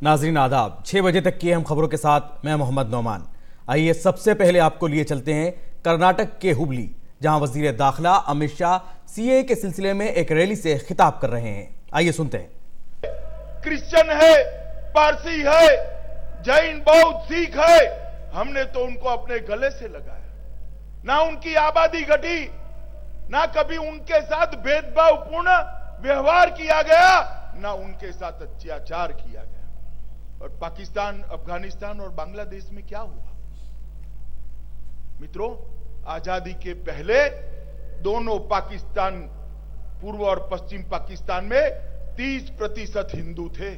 नाजरीन आदाब, 6 बजे तक की हम खबरों के साथ मैं मोहम्मद नौमान। आइए सबसे पहले आपको लिए चलते हैं कर्नाटक के हुबली, जहां वजीर दाखिला अमित शाह सीए के सिलसिले में एक रैली से खिताब कर रहे हैं। आइए सुनते हैं। क्रिश्चियन है, पारसी है, जैन, बौद्ध, सिख है, हमने तो उनको अपने गले से लगाया। ना उनकी आबादी घटी, ना कभी उनके साथ भेदभावपूर्ण व्यवहार किया गया, ना उनके साथ अत्याचार किया गया। और पाकिस्तान, अफगानिस्तान और बांग्लादेश में क्या हुआ मित्रों? आजादी के पहले दोनों पाकिस्तान, पूर्व और पश्चिम पाकिस्तान में 30% हिंदू थे।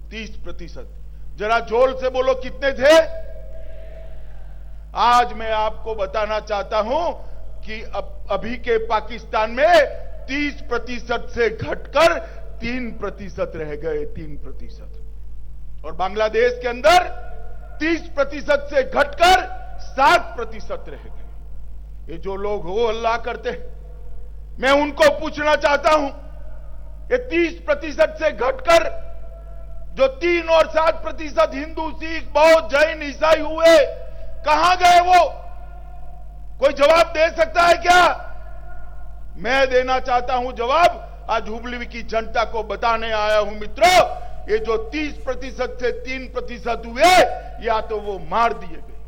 30%। जरा जोर से बोलो, कितने थे? आज मैं आपको बताना चाहता हूं कि अभी के पाकिस्तान में 30% से घटकर 3% रह गए। 3%। और बांग्लादेश के अंदर 30% से घटकर 7% रह गए। ये जो लोग हो हल्ला करते हैं, मैं उनको पूछना चाहता हूं, ये 30% से घटकर जो 3 और 7% हिंदू, सिख, बौद्ध, जैन, ईसाई हुए, कहां गए वो? कोई जवाब दे सकता है क्या? मैं देना चाहता हूं जवाब। आज हुबली की जनता को बताने आया हूं मित्रों, ये जो 30% से 3% हुए, या तो वो मार दिए गए,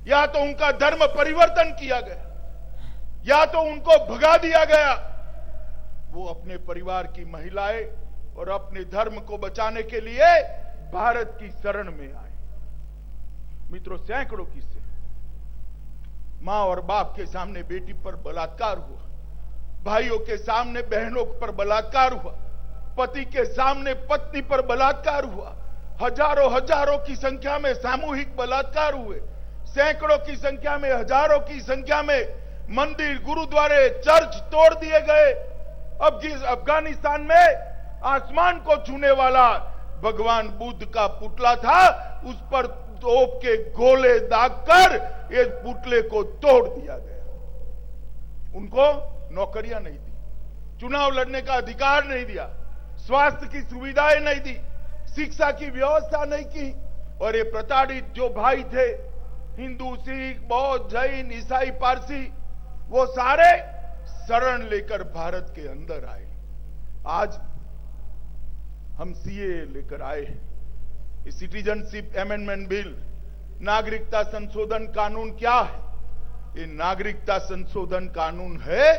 या तो उनका धर्म परिवर्तन किया गया, या तो उनको भगा दिया गया। वो अपने परिवार की महिलाएं और अपने धर्म को बचाने के लिए भारत की शरण में आए। मित्रों, सैकड़ों किस्से। मां और बाप के सामने बेटी पर बलात्कार हुआ, भाइयों के सामने बहनों पर बलात्कार हुआ, पति के सामने पत्नी पर बलात्कार हुआ, हजारों की संख्या में सामूहिक बलात्कार हुए, सैकड़ों की संख्या में, हजारों की संख्या में मंदिर, गुरुद्वारे, चर्च तोड़ दिए गए। अब जिस अफगानिस्तान में आसमान को छूने वाला भगवान बुद्ध का पुतला था, उस पर तोप के गोले दागकर इस पुतले को तोड़ दिया गया। उनको नौकरियां नहीं दी, चुनाव लड़ने का अधिकार नहीं दिया, स्वास्थ्य की सुविधाएं नहीं दी, शिक्षा की व्यवस्था नहीं की। और ये प्रताड़ित जो भाई थे, हिंदू, सिख, बौद्ध, जैन, ईसाई, पारसी, वो सारे शरण लेकर भारत के अंदर आए। आज हम सीए लेकर आए हैं, सिटीजनशिप अमेंडमेंट बिल, नागरिकता संशोधन कानून। क्या है ये? नागरिकता संशोधन कानून है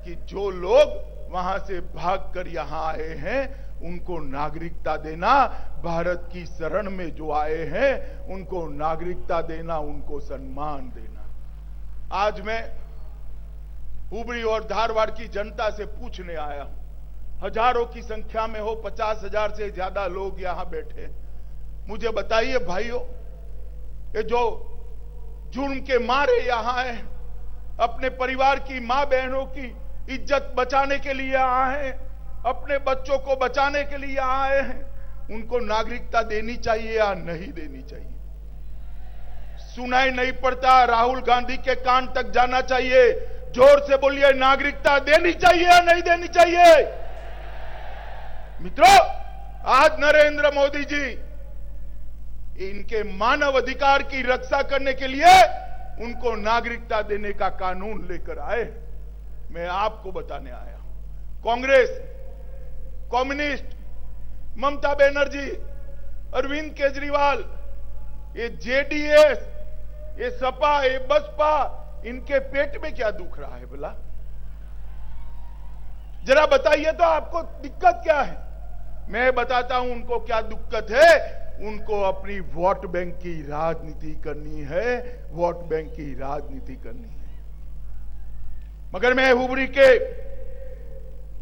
कि जो लोग वहां से भागकर यहां आए हैं, उनको नागरिकता देना, भारत की शरण में जो आए हैं उनको नागरिकता देना, उनको सम्मान देना। आज मैं हुबली और धारवाड़ की जनता से पूछने आया हूं, हजारों की संख्या में हो, 50,000 से ज्यादा लोग यहां बैठे। मुझे बताइए भाइयों, ये जो जुर्म के मारे यहां आए, अपने परिवार की मां बहनों की इज्जत बचाने के लिए आए हैं, अपने बच्चों को बचाने के लिए आए हैं, उनको नागरिकता देनी चाहिए या नहीं देनी चाहिए? सुनाई नहीं पड़ता, राहुल गांधी के कान तक जाना चाहिए। जोर से बोलिए, नागरिकता देनी चाहिए या नहीं देनी चाहिए? मित्रों, आज नरेंद्र मोदी जी इनके मानव अधिकार की रक्षा करने के लिए उनको नागरिकता देने का कानून लेकर आए। मैं आपको बताने आया हूं, कांग्रेस, कम्युनिस्ट, ममता बनर्जी, अरविंद केजरीवाल, ये जेडीएस, ये सपा, ये बसपा, इनके पेट में क्या दुख रहा है बोला? जरा बताइए तो, आपको दिक्कत क्या है? मैं बताता हूं उनको क्या दिक्कत है। उनको अपनी वोट बैंक की राजनीति करनी है, वोट बैंक की राजनीति करनी है। मगर मैं हुबली के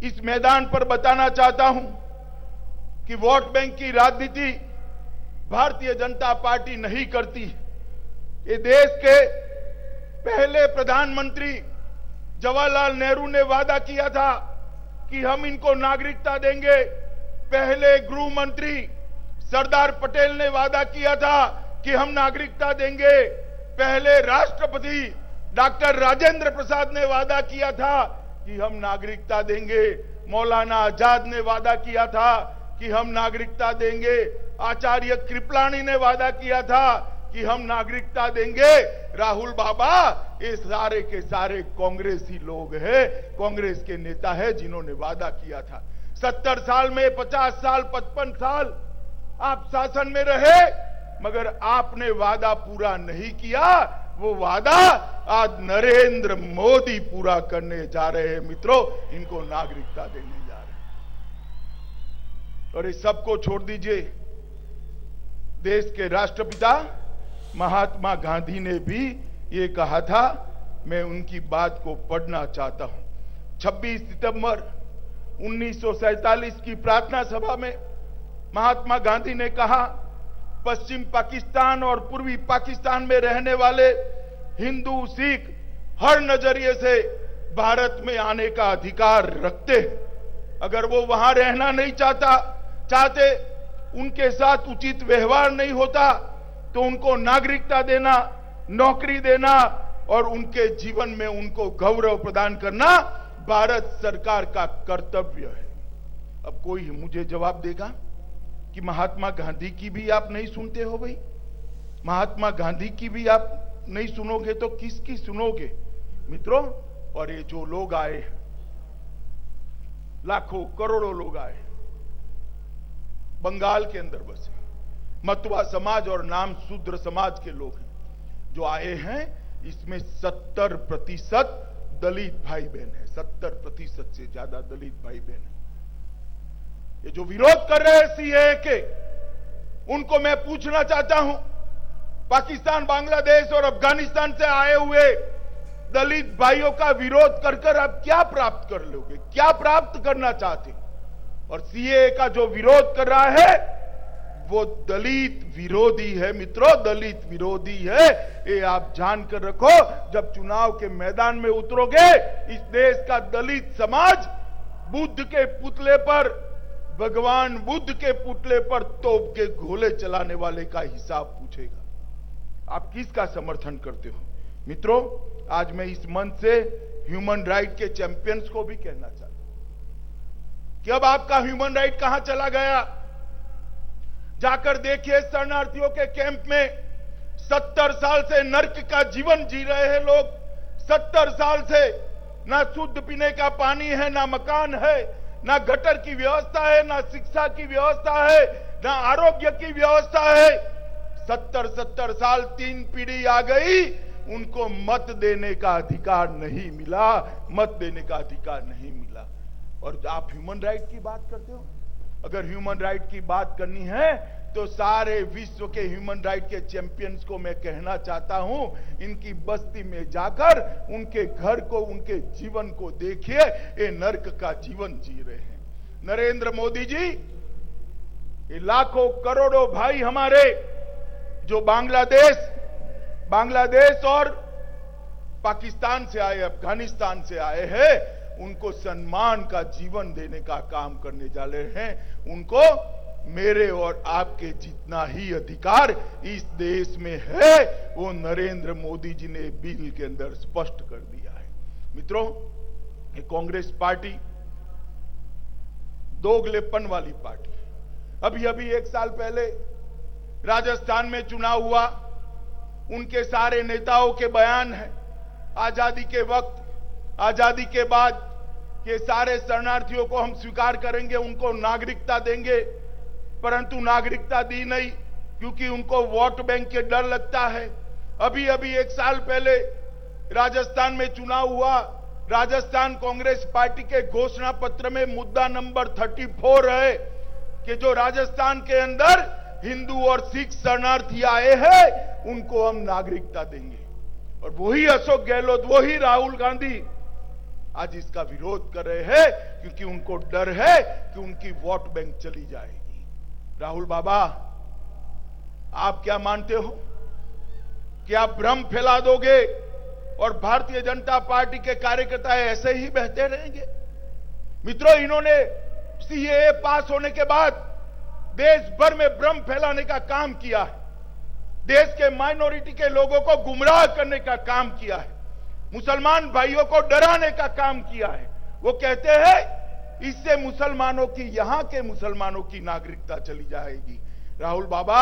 इस मैदान पर बताना चाहता हूं कि वोट बैंक की राजनीति भारतीय जनता पार्टी नहीं करती। ये देश के पहले प्रधानमंत्री जवाहरलाल नेहरू ने वादा किया था कि हम इनको नागरिकता देंगे। पहले गृह मंत्री सरदार पटेल ने वादा किया था कि हम नागरिकता देंगे। पहले राष्ट्रपति डॉक्टर राजेंद्र प्रसाद ने वादा किया था कि हम नागरिकता देंगे। मौलाना आजाद ने वादा किया था कि हम नागरिकता देंगे। आचार्य कृपलानी ने वादा किया था कि हम नागरिकता देंगे। राहुल बाबा, ये सारे के सारे कांग्रेसी लोग हैं, कांग्रेस के नेता हैं जिन्होंने वादा किया था। 70 साल में 50 साल 55 साल आप शासन में रहे, मगर आपने वादा पूरा नहीं किया। वो वादा आज नरेंद्र मोदी पूरा करने जा रहे हैं। मित्रों, इनको नागरिकता देने जा रहे हैं। और इस सबको छोड़ दीजिए, देश के राष्ट्रपिता महात्मा गांधी ने भी ये कहा था, मैं उनकी बात को पढ़ना चाहता हूं। 26 सितंबर 1947 की प्रार्थना सभा में महात्मा गांधी ने कहा, पश्चिम पाकिस्तान और पूर्वी पाकिस्तान में रहने वाले हिंदू सिख हर नजरिए से भारत में आने का अधिकार रखते हैं। अगर वो वहां रहना नहीं चाहते, उनके साथ उचित व्यवहार नहीं होता, तो उनको नागरिकता देना, नौकरी देना और उनके जीवन में उनको गौरव प्रदान करना भारत सरकार का कर्तव्य है। अब कोई मुझे जवाब देगा कि महात्मा गांधी की भी आप नहीं सुनते हो भाई? महात्मा गांधी की भी आप नहीं सुनोगे तो किसकी सुनोगे? मित्रों, और ये जो लोग आए, लाखों करोड़ों लोग आए, बंगाल के अंदर बसे मतवा समाज और नाम शूद्र समाज के लोग हैं जो आए हैं, इसमें 70% दलित भाई बहन है। 70% से ज्यादा दलित भाई बहन है। ये जो विरोध कर रहे हैं सीएए के, उनको मैं पूछना चाहता हूं, पाकिस्तान, बांग्लादेश और अफगानिस्तान से आए हुए दलित भाइयों का विरोध कर आप क्या प्राप्त कर लोगे? क्या प्राप्त करना चाहते? और सीएए का जो विरोध कर रहा है वो दलित विरोधी है। मित्रों, दलित विरोधी है, ये आप जानकर रखो। जब चुनाव के मैदान में उतरोगे, इस देश का दलित समाज बुद्ध के पुतले पर, भगवान बुद्ध के पुतले पर तोप के गोले चलाने वाले का हिसाब पूछेगा। आप किसका समर्थन करते हो? मित्रों, आज मैं इस मंच से ह्यूमन राइट के चैंपियंस को भी कहना चाहता हूं कि अब आपका ह्यूमन राइट कहां चला गया? जाकर देखिए, शरणार्थियों के कैंप में 70 साल से नर्क का जीवन जी रहे हैं लोग। 70 साल से ना शुद्ध पीने का पानी है, ना मकान है, ना गटर की व्यवस्था है, ना शिक्षा की व्यवस्था है, ना आरोग्य की व्यवस्था है। 70 साल 3 पीढ़ी आ गई, उनको मत देने का अधिकार नहीं मिला, मत देने का अधिकार नहीं मिला। और आप ह्यूमन राइट की बात करते हो? अगर ह्यूमन राइट की बात करनी है तो सारे विश्व के ह्यूमन राइट के चैंपियंस को मैं कहना चाहता हूं, इनकी बस्ती में जाकर उनके घर को, उनके जीवन को देखिए, ये नर्क का जीवन जी रहे हैं। नरेंद्र मोदी जी, ये लाखों करोड़ों भाई हमारे जो बांग्लादेश और पाकिस्तान से आए, अफगानिस्तान से आए हैं, उनको सम्मान का जीवन देने का काम करने जा रहे हैं। उनको मेरे और आपके जितना ही अधिकार इस देश में है, वो नरेंद्र मोदी जी ने बिल के अंदर स्पष्ट कर दिया है। मित्रों, ये कांग्रेस पार्टी दोगलेपन वाली पार्टी है। अभी 1 साल पहले राजस्थान में चुनाव हुआ, उनके सारे नेताओं के बयान है, आजादी के वक्त, आजादी के बाद कि सारे शरणार्थियों को हम स्वीकार करेंगे, उनको नागरिकता देंगे, परंतु नागरिकता दी नहीं क्योंकि उनको वोट बैंक के डर लगता है। अभी 1 साल पहले राजस्थान में चुनाव हुआ, राजस्थान कांग्रेस पार्टी के घोषणा पत्र में मुद्दा नंबर 34 है कि जो राजस्थान के अंदर हिंदू और सिख शरणार्थी आए हैं, उनको हम नागरिकता देंगे। और वही अशोक गहलोत, वही राहुल गांधी आज इसका विरोध कर रहे हैं क्योंकि उनको डर है कि उनकी वोट बैंक चली जाएगी। राहुल बाबा, आप क्या मानते हो कि आप भ्रम फैला दोगे और भारतीय जनता पार्टी के कार्यकर्ता ऐसे ही बहते रहेंगे? मित्रों, इन्होंने सीएए पास होने के बाद देश भर में भ्रम फैलाने का काम किया है, देश के माइनॉरिटी के लोगों को गुमराह करने का काम किया है, मुसलमान भाइयों को डराने का काम किया है। वो कहते हैं इससे मुसलमानों की, यहां के मुसलमानों की नागरिकता चली जाएगी। राहुल बाबा,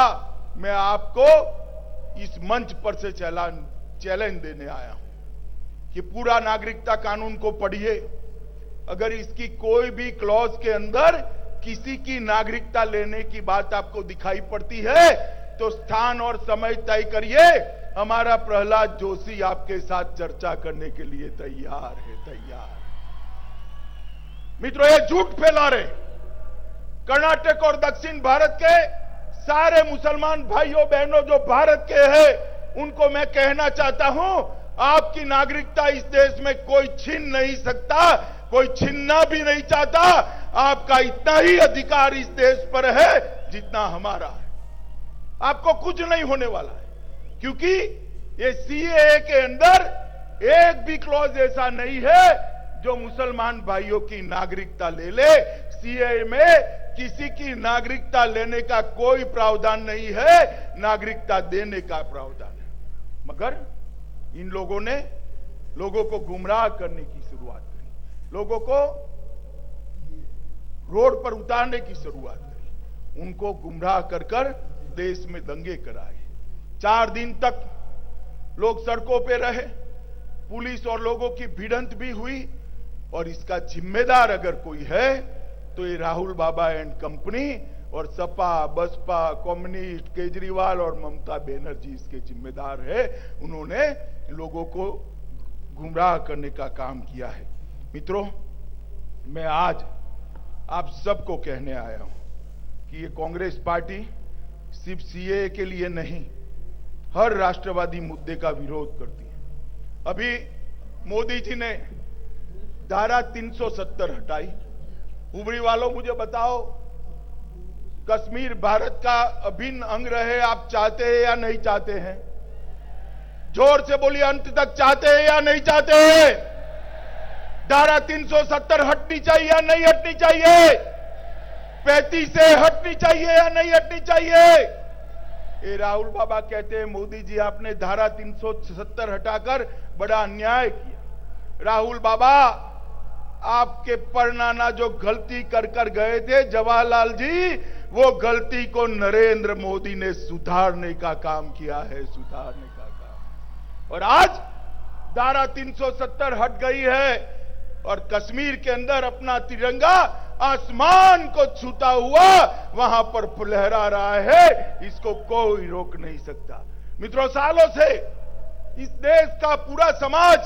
मैं आपको इस मंच पर से चैलेंज देने आया हूं कि पूरा नागरिकता कानून को पढ़िए। अगर इसकी कोई भी क्लॉज के अंदर किसी की नागरिकता लेने की बात आपको दिखाई पड़ती है तो स्थान और समय तय करिए। हमारा प्रहलाद जोशी आपके साथ चर्चा करने के लिए तैयार है, तैयार। मित्रों, ये झूठ फैला रहे कर्नाटक और दक्षिण भारत के सारे मुसलमान भाइयों बहनों जो भारत के हैं, उनको मैं कहना चाहता हूं, आपकी नागरिकता इस देश में कोई छीन नहीं सकता, कोई छीनना भी नहीं चाहता। आपका इतना ही अधिकार इस देश पर है जितना हमारा है। आपको कुछ नहीं होने वाला है, क्योंकि ये सीएए के अंदर एक भी क्लॉज ऐसा नहीं है जो मुसलमान भाइयों की नागरिकता ले ले। सीएए में किसी की नागरिकता लेने का कोई प्रावधान नहीं है, नागरिकता देने का प्रावधान है। मगर इन लोगों ने लोगों को गुमराह करने की शुरुआत करी, लोगों को रोड पर उतारने की शुरुआत करी, उनको गुमराह कर कर देश में दंगे कराए। 4 दिन तक लोग सड़कों पे रहे, पुलिस और लोगों की भिड़ंत भी हुई, और इसका जिम्मेदार अगर कोई है तो ये राहुल बाबा एंड कंपनी और सपा, बसपा, कम्युनिस्ट, केजरीवाल और ममता बनर्जी इसके जिम्मेदार है। उन्होंने लोगों को गुमराह करने का काम किया है। मित्रों, मैं आज आप सबको कहने आया हूं कि ये कांग्रेस पार्टी सिर्फ सीएए के लिए नहीं, हर राष्ट्रवादी मुद्दे का विरोध करती है। अभी मोदी जी ने धारा 370 हटाई। उबरी वालों, मुझे बताओ, कश्मीर भारत का अभिन्न अंग रहे, आप चाहते हैं या नहीं चाहते हैं? जोर से बोलिए, अंत तक चाहते हैं या नहीं चाहते हैं? धारा 370 हटनी चाहिए या नहीं हटनी चाहिए? 35 से हटनी चाहिए या नहीं हटनी चाहिए? ये राहुल बाबा कहते हैं, मोदी जी आपने धारा 370 हटाकर बड़ा अन्याय किया। राहुल बाबा, आपके परनाना जो गलती कर कर गए थे जवाहरलाल जी, वो गलती को नरेंद्र मोदी ने सुधारने का काम किया है, सुधारने का काम। और आज धारा 370 हट गई है और कश्मीर के अंदर अपना तिरंगा आसमान को छूता हुआ वहां पर लहरा रहा है, इसको कोई रोक नहीं सकता। मित्रों, सालों से इस देश का पूरा समाज,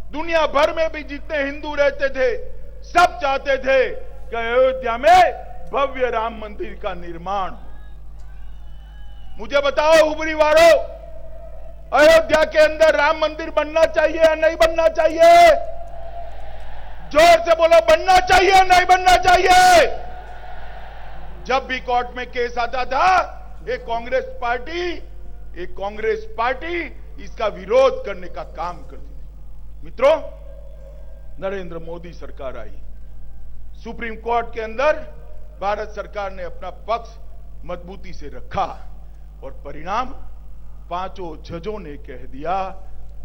दुनिया भर में भी जितने हिंदू रहते थे, सब चाहते थे कि अयोध्या में भव्य राम मंदिर का निर्माण हो। मुझे बताओ उबरी वालों, अयोध्या के अंदर राम मंदिर बनना चाहिए या नहीं बनना चाहिए? जोर से बोलो, बनना चाहिए या नहीं बनना चाहिए? जब भी कोर्ट में केस आता था, एक कांग्रेस पार्टी इसका विरोध करने का काम करती थी। मित्रों, नरेंद्र मोदी सरकार आई, सुप्रीम कोर्ट के अंदर भारत सरकार ने अपना पक्ष मजबूती से रखा और परिणाम 5 जजों ने कह दिया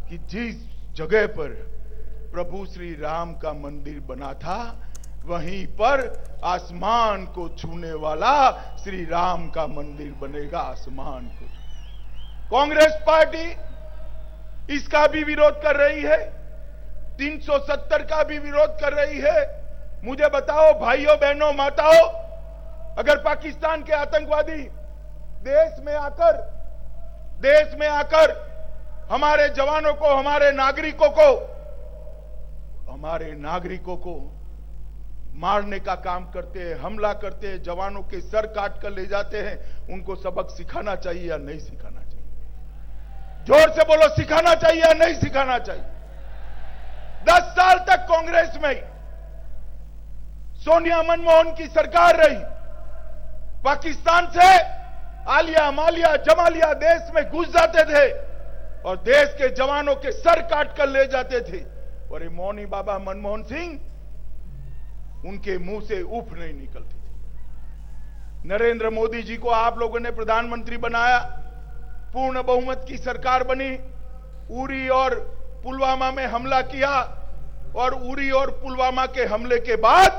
कि जिस जगह पर प्रभु श्री राम का मंदिर बना था, वहीं पर आसमान को छूने वाला श्री राम का मंदिर बनेगा, आसमान को। कांग्रेस पार्टी इसका भी विरोध कर रही है, 370 का भी विरोध कर रही है। मुझे बताओ भाइयों बहनों माताओं, अगर पाकिस्तान के आतंकवादी देश में आकर हमारे जवानों को, हमारे नागरिकों को मारने का काम करते हैं, हमला करते हैं, जवानों के सर काट कर ले जाते हैं, उनको सबक सिखाना चाहिए या नहीं सिखाना चाहिए? जोर से बोलो, सिखाना चाहिए या नहीं सिखाना चाहिए? 10 साल तक कांग्रेस में सोनिया मनमोहन की सरकार रही, पाकिस्तान से आलिया मालिया जमालिया देश में घुस जाते थे और देश के जवानों के सर काट कर ले जाते थे, और ये मौनी बाबा मनमोहन सिंह, उनके मुंह से उफ नहीं निकलती थी। नरेंद्र मोदी जी को आप लोगों ने प्रधानमंत्री बनाया, पूर्ण बहुमत की सरकार बनी, उरी और पुलवामा में हमला किया, और उरी और पुलवामा के हमले के बाद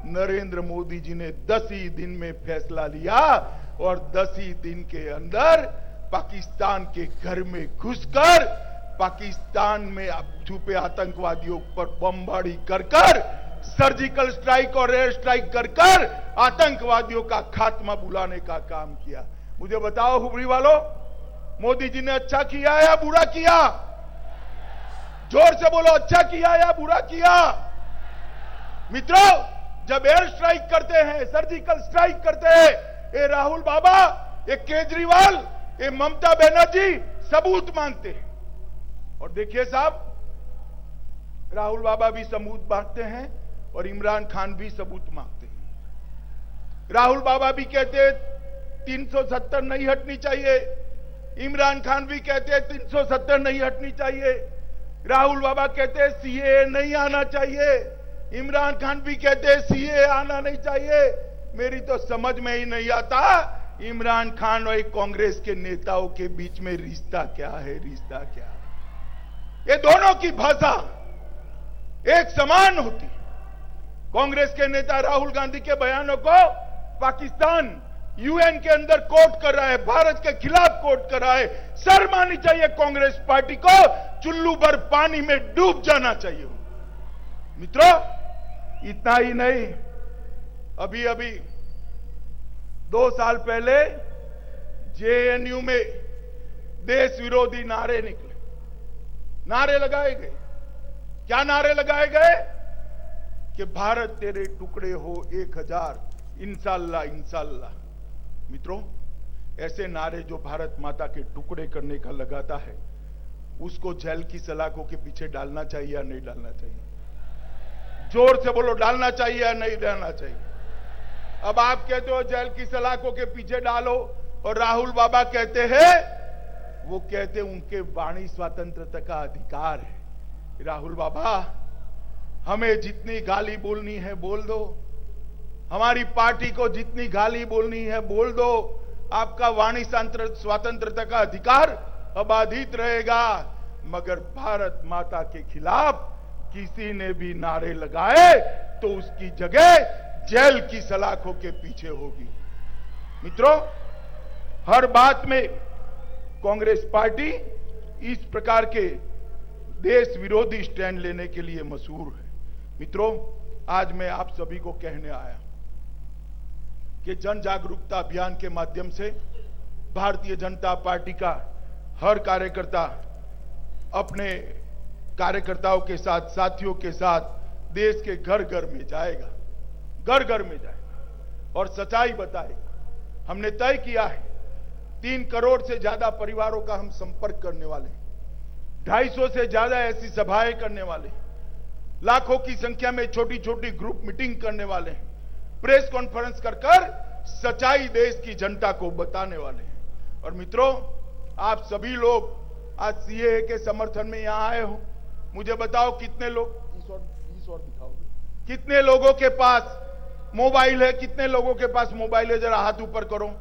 नरेंद्र मोदी जी ने 10 ही दिन में फैसला लिया और 10 ही दिन के अंदर पाकिस्तान के घर में घुसकर पाकिस्तान में छुपे आतंकवादियों पर बमबारी कर सर्जिकल स्ट्राइक और एयर स्ट्राइक कर आतंकवादियों का खात्मा बुलाने का काम किया। मुझे बताओ हुबली वालों, मोदी जी ने अच्छा किया या बुरा किया? जोर से बोलो, अच्छा किया या बुरा किया? मित्रों, जब एयर स्ट्राइक करते हैं, सर्जिकल स्ट्राइक करते हैं, ये राहुल बाबा, ये केजरीवाल, ये ममता बनर्जी सबूत मांगते हैं। और देखिए साहब, राहुल बाबा भी सबूत मांगते हैं और इमरान खान भी सबूत मांगते हैं। राहुल बाबा भी कहते हैं 370 नहीं हटनी चाहिए, इमरान खान भी कहते हैं 370 नहीं हटनी चाहिए। राहुल बाबा कहते हैं सीए नहीं आना चाहिए, इमरान खान भी कहते हैं सीए आना नहीं चाहिए। मेरी तो समझ में ही नहीं आता इमरान खान और कांग्रेस के नेताओं के बीच में रिश्ता क्या है, रिश्ता क्या है? ये दोनों की भाषा एक समान होती। कांग्रेस के नेता राहुल गांधी के बयानों को पाकिस्तान यूएन के अंदर कोट कर रहा है, भारत के खिलाफ कोट कर रहा है। शर्म आनी चाहिए कांग्रेस पार्टी को, चुल्लू भर पानी में डूब जाना चाहिए। मित्रों, इतना ही नहीं, अभी अभी 2 साल पहले जेएनयू में देश विरोधी नारे निकले, नारे लगाए गए। क्या नारे लगाए गए? कि भारत तेरे टुकड़े हो 1000, इंशाल्लाह इंशाल्लाह। मित्रों, ऐसे नारे जो भारत माता के टुकड़े करने का लगाता है, उसको जेल की सलाखों के पीछे डालना चाहिए या नहीं डालना चाहिए? जोर से बोलो, डालना चाहिए या नहीं डालना चाहिए? अब आप कहते हो जेल की सलाखों के पीछे डालो, और राहुल बाबा कहते हैं, वो कहते उनके वाणी स्वतंत्रता का अधिकार है। राहुल बाबा, हमें जितनी गाली बोलनी है बोल दो, हमारी पार्टी को जितनी गाली बोलनी है बोल दो, आपका वाणी स्वतंत्रता का अधिकार अबाधित रहेगा। मगर भारत माता के खिलाफ किसी ने भी नारे लगाए तो उसकी जगह जेल की सलाखों के पीछे होगी। मित्रों, हर बात में कांग्रेस पार्टी इस प्रकार के देश विरोधी स्टैंड लेने के लिए मशहूर है। मित्रों, आज मैं आप सभी को कहने आया कि जन जागरूकता अभियान के माध्यम से भारतीय जनता पार्टी का हर कार्यकर्ता अपने कार्यकर्ताओं के साथ, साथियों के साथ देश के घर घर में जाएगा, घर घर में जाएगा और सच्चाई बताएगा। हमने तय किया है 3 करोड़ से ज्यादा परिवारों का हम संपर्क करने वाले, 250 से ज्यादा ऐसी सभाएं करने वाले, लाखों की संख्या में छोटी छोटी ग्रुप मीटिंग करने वाले, प्रेस कॉन्फ्रेंस कर सच्चाई देश की जनता को बताने वाले हैं। और मित्रों, आप सभी लोग आज सीएए के समर्थन में यहां आए हो। मुझे बताओ कितने लोग, इस और दिखाओगे, कितने लोगों के पास मोबाइल है? कितने लोगों के पास मोबाइल है? जरा हाथ ऊपर करो।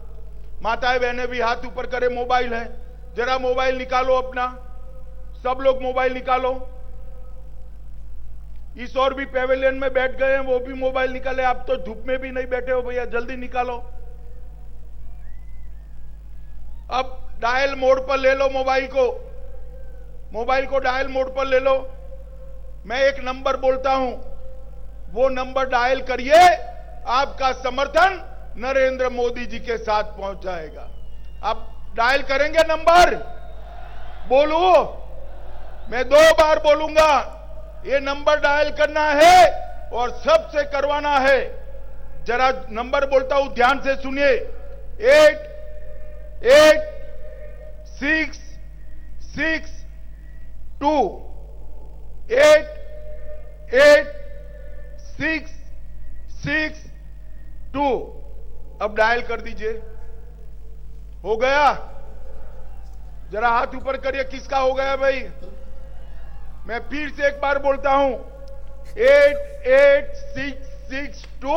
माताएं बहनें भी हाथ ऊपर करे, मोबाइल है? जरा मोबाइल निकालो अपना, सब लोग मोबाइल निकालो। इस और भी पेवेलियन में बैठ गए हैं, वो भी मोबाइल निकाले। आप तो धूप में भी नहीं बैठे हो भैया, जल्दी निकालो। अब डायल मोड पर ले लो मोबाइल को डायल मोड पर ले लो। मैं एक नंबर बोलता हूं, वो नंबर डायल करिए, आपका समर्थन नरेंद्र मोदी जी के साथ पहुंच जाएगा। आप डायल करेंगे नंबर? बोलू? मैं 2 बार बोलूंगा। ये नंबर डायल करना है और सबसे करवाना है। जरा नंबर बोलता हूं, ध्यान से सुनिए। 886662 886662। अब डायल कर दीजिए। हो गया? जरा हाथ ऊपर करिए, किसका हो गया भाई? मैं फिर से एक बार बोलता हूं, 886662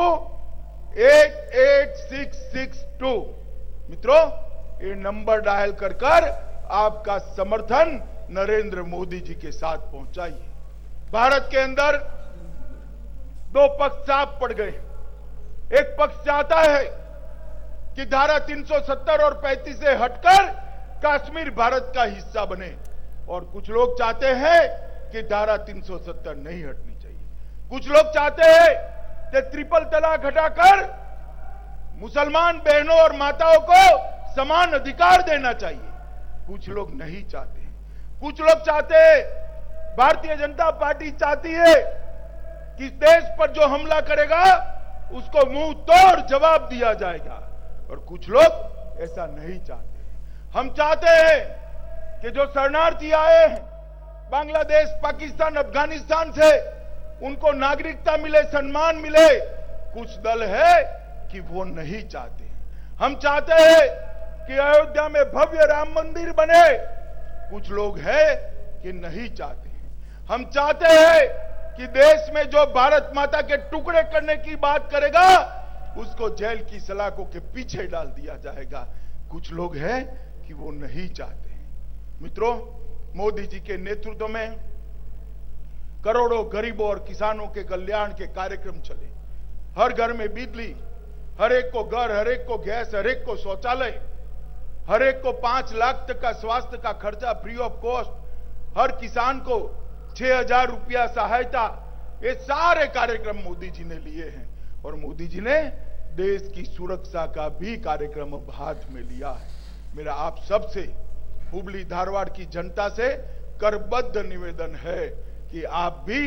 886662। मित्रों, ये नंबर डायल कर आपका समर्थन नरेंद्र मोदी जी के साथ पहुंचाइए। भारत के अंदर 2 पक्ष साफ पड़ गए। एक पक्ष चाहता है कि धारा 370 और 35 से हटकर कश्मीर भारत का हिस्सा बने, और कुछ लोग चाहते हैं कि धारा 370 नहीं हटनी चाहिए। कुछ लोग चाहते हैं कि ट्रिपल तलाक हटाकर मुसलमान बहनों और माताओं को समान अधिकार देना चाहिए। कुछ लोग नहीं चाहते। कुछ लोग चाहते हैं, भारतीय जनता पार्टी चाहती है कि देश पर जो हमला करेगा उसको मुंह तोड़ जवाब दिया जाएगा, और कुछ लोग ऐसा नहीं चाहते। हम चाहते हैं कि जो शरणार्थी आए हैं बांग्लादेश, पाकिस्तान, अफगानिस्तान से, उनको नागरिकता मिले, सम्मान मिले। कुछ दल है कि वो नहीं चाहते। हम चाहते हैं कि अयोध्या में भव्य राम मंदिर बने। कुछ लोग हैं कि नहीं चाहते। हम चाहते हैं कि देश में जो भारत माता के टुकड़े करने की बात करेगा उसको जेल की सलाखों के पीछे डाल दिया जाएगा। कुछ लोग हैं कि वो नहीं चाहते। मित्रों, मोदी जी के नेतृत्व में करोड़ों गरीबों और किसानों के कल्याण के कार्यक्रम चले। हर घर में बिजली, हर एक को घर, हर एक को गैस, हर एक को शौचालय, हर एक को 5 लाख तक का स्वास्थ्य का खर्चा फ्री ऑफ कॉस्ट, हर किसान को 6,000 रुपया सहायता। ये सारे कार्यक्रम मोदी जी ने लिए हैं, और मोदी जी ने देश की सुरक्षा का भी कार्यक्रम अब हाथ में लिया है। मेरा आप सबसे, हुबली धारवाड़ की जनता से करबद्ध निवेदन है कि आप भी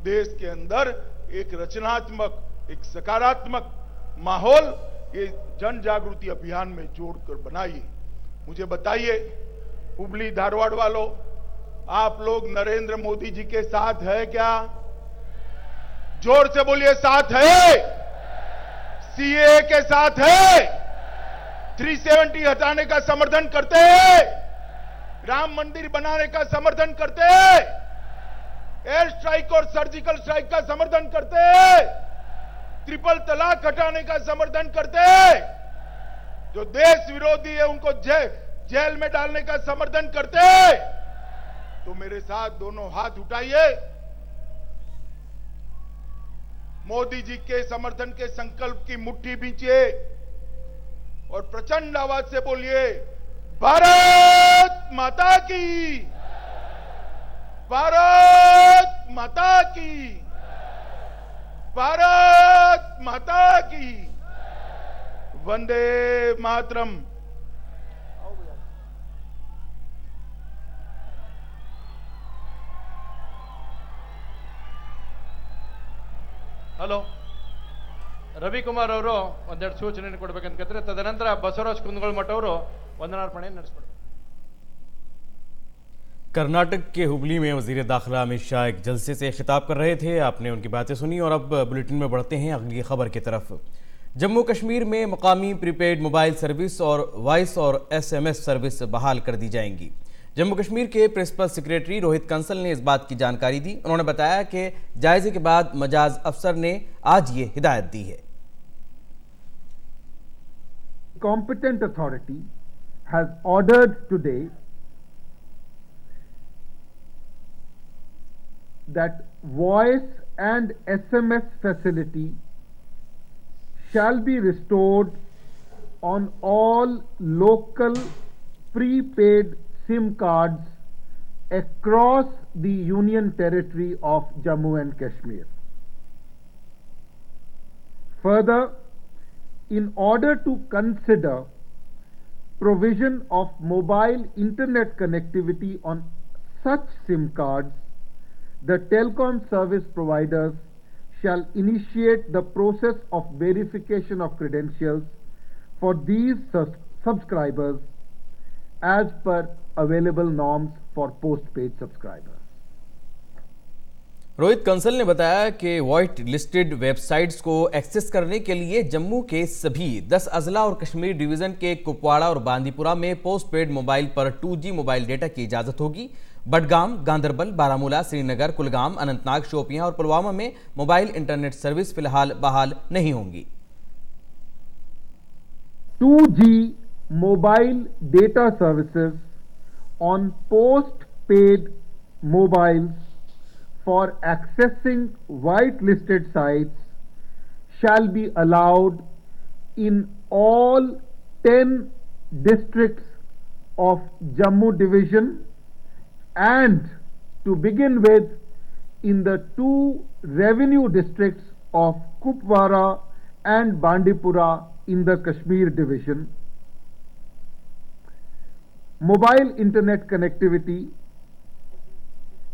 देश के अंदर एक रचनात्मक, एक सकारात्मक माहौल ये जन जागृति अभियान में जोड़कर बनाइए। मुझे बताइए, हुबली धारवाड़ वालों, आप लोग नरेंद्र मोदी जी के साथ है क्या? जोर से बोलिए, साथ है? सीएए के साथ है? 370 हटाने का समर्थन करते हैं? राम मंदिर बनाने का समर्थन करते हैं? एयर स्ट्राइक और सर्जिकल स्ट्राइक का समर्थन करते हैं? ट्रिपल तलाक हटाने का समर्थन करते हैं? जो देश विरोधी है उनको जेल में डालने का समर्थन करते हैं? तो मेरे साथ दोनों हाथ उठाइए, मोदी जी के समर्थन के संकल्प की मुट्ठी भींचिए और प्रचंड आवाज से बोलिए, भारत माता की, भारत माता की, भारत माता की, वंदे मातरम। ಹಲೋ, ರವಿಕುಮಾರ್ ಅವರು ಒಂದೆರಡು ಸೂಚನೆ ಕೊಡಬೇಕಂತ ಕೇಳಿದ್ರೆ, ತದನಂತರ ಬಸವರಾಜ್ ಕುಂದಗೋಳಮಠ ಅವರು ವಂದನಾರ್ಪಣೆ ನಡೆಸಿಕೊಡ್ತಾರೆ। कर्नाटक के हुबली में वजीर दाखिला अमित शाह एक जलसे से खिताब कर रहे थे। आपने उनकी बातें सुनी और अब बुलेटिन में बढ़ते हैं अगली खबर की तरफ। जम्मू कश्मीर में मकामी प्रीपेड मोबाइल सर्विस और वॉइस और SMS सर्विस बहाल कर दी जाएंगी। जम्मू कश्मीर के प्रिंसिपल सेक्रेटरी रोहित कंसल ने इस बात की जानकारी दी। उन्होंने बताया कि जायजे के बाद मजाज अफसर ने आज ये हिदायत दी है। Competent authority has ordered today that voice and SMS facility shall be restored on all local prepaid SIM cards across the Union Territory of Jammu and Kashmir. Further, in order to consider provision of mobile internet connectivity on such SIM cards, the telecom service providers shall initiate the process of verification of credentials for these subscribers as per available norms for postpaid subscribers. Rohit Kansal ने बताया कि white listed websites को access करने के लिए जम्मू के सभी 10 अजला और कश्मीर डिवीजन के कुपवाड़ा और बांदीपुरा में पोस्टपेड मोबाइल पर 2G मोबाइल डेटा की इजाजत होगी। बडगाम, गांदरबल, बारामूला, श्रीनगर, कुलगाम, अनंतनाग, शोपियां और पुलवामा में मोबाइल इंटरनेट सर्विस फिलहाल बहाल नहीं होंगी। 2G mobile data services on post-paid mobiles for accessing whitelisted sites shall be allowed in all 10 districts of Jammu division, and to begin with in the 2 revenue districts of Kupwara and Bandipora in the Kashmir division. Mobile internet connectivity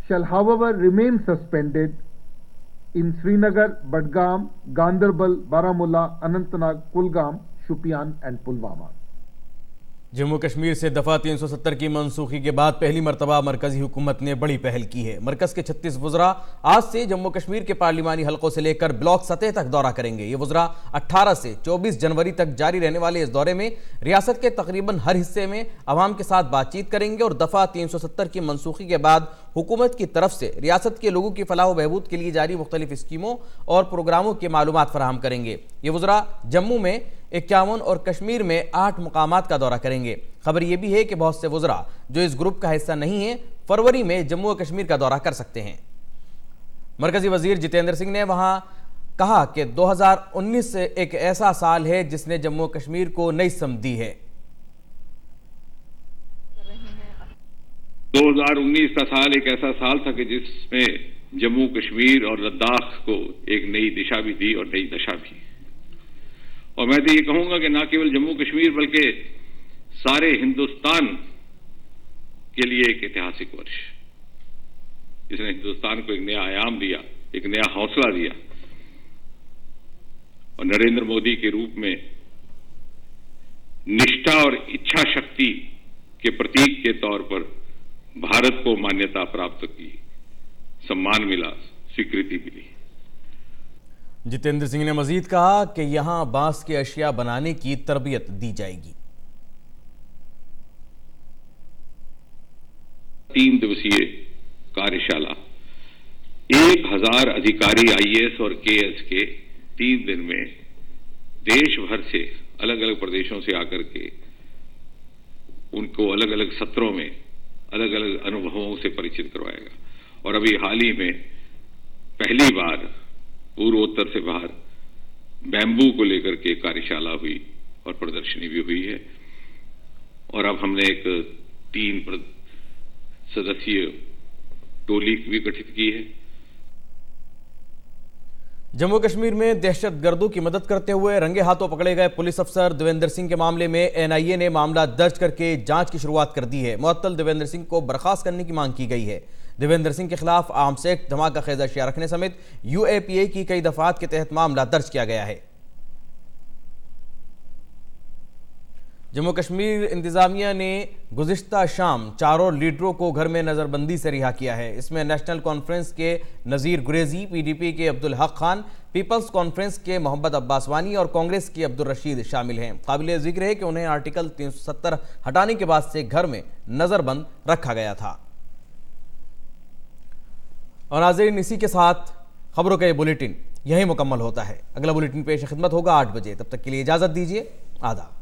shall however remain suspended in Srinagar, Badgam, Ganderbal, Baramulla, Anantnag, Kulgam, Shupian and Pulwama. Jammu Kashmir से दफा 370 की मनसूखी के बाद पहली मरतबा मरकजी हुकूमत ने बड़ी पहल की है। मरकज के 36 वुज़रा आज से जम्मू कश्मीर के पार्लिमानी हलकों से लेकर ब्लॉक सतह तक दौरा करेंगे। ये वुज़रा 18 से 24 जनवरी तक जारी रहने वाले इस दौरे में रियासत के तकरीबन हर हिस्से में अवाम के साथ बातचीत करेंगे और दफा 370 की मनसूखी के बाद हुकूमत की तरफ से रियासत के लोगों की फलाह व बहबूद के लिए जारी मुख्तलिफ स्कीमों और प्रोग्रामों की मालूमात फराहम करेंगे। ये वुज़रा जम्मू में 51 और कश्मीर में 8 मुकामात का दौरा करेंगे। खबर यह भी है कि बहुत से वुज़रा जो इस ग्रुप का हिस्सा नहीं है फरवरी में जम्मू और कश्मीर का दौरा कर सकते हैं। मरकजी वजीर जितेंद्र सिंह ने वहां कहा कि 2019 एक ऐसा साल है जिसने जम्मू कश्मीर को नई समत दी है। 2019 का साल एक ऐसा साल था कि जिसमें जम्मू कश्मीर और लद्दाख को एक नई दिशा भी दी और नई दशा भी। और मैं तो ये कहूंगा कि न केवल जम्मू कश्मीर बल्कि सारे हिंदुस्तान के लिए एक ऐतिहासिक वर्ष, इसने हिंदुस्तान को एक नया आयाम दिया, एक नया हौसला दिया और नरेंद्र मोदी के रूप में निष्ठा और इच्छा शक्ति के प्रतीक के तौर पर भारत को मान्यता प्राप्त की, सम्मान मिला, स्वीकृति मिली। जितेंद्र सिंह ने मजीद कहा कि यहां बांस के अशिया बनाने की तरबियत दी जाएगी। 3 दिवसीय कार्यशाला 1000 अधिकारी आईएएस और केएस के 3 दिन में देश भर से अलग अलग प्रदेशों से आकर के उनको अलग अलग सत्रों में अलग अलग अनुभवों से परिचित करवाएगा। और अभी हाल ही में पहली बार पूर्वोत्तर से बाहर बैम्बू को लेकर के कार्यशाला हुई और प्रदर्शनी भी हुई है। और अब हमने एक 3 सदस्यीय टोली भी गठित की है। जम्मू कश्मीर में दहशतगर्दों की मदद करते हुए रंगे हाथों पकड़े गए पुलिस अफसर देवेंद्र सिंह के मामले में एनआईए ने मामला दर्ज करके जांच की शुरुआत कर दी है। मुअत्तल देवेंद्र सिंह को बर्खास्त करने की मांग की गई है। देवेंद्र सिंह के खिलाफ आर्म्स एक्ट, धमाका खेज अशिया रखने समेत यूएपीए की कई दफात के तहत मामला दर्ज किया गया है। जम्मू कश्मीर इंतजामिया ने गुज़िश्ता शाम 4 लीडरों को घर में नज़रबंदी से रिहा किया है। इसमें नेशनल कॉन्फ्रेंस के नज़ीर गुरेजी, पीडीपी के अब्दुल हक खान, पीपल्स कॉन्फ्रेंस के मोहम्मद अब्बास वानी और कांग्रेस के अब्दुल रशीद शामिल हैं। काबिल जिक्र है कि उन्हें आर्टिकल 370 हटाने के बाद से घर में नज़रबंद रखा गया था। और नाज़रीन, इसी के साथ खबरों का ये बुलेटिन यही मुकम्मल होता है। अगला बुलेटिन पेश खिदमत होगा 8 बजे। तब तक के लिए इजाज़त दीजिए। आदाब।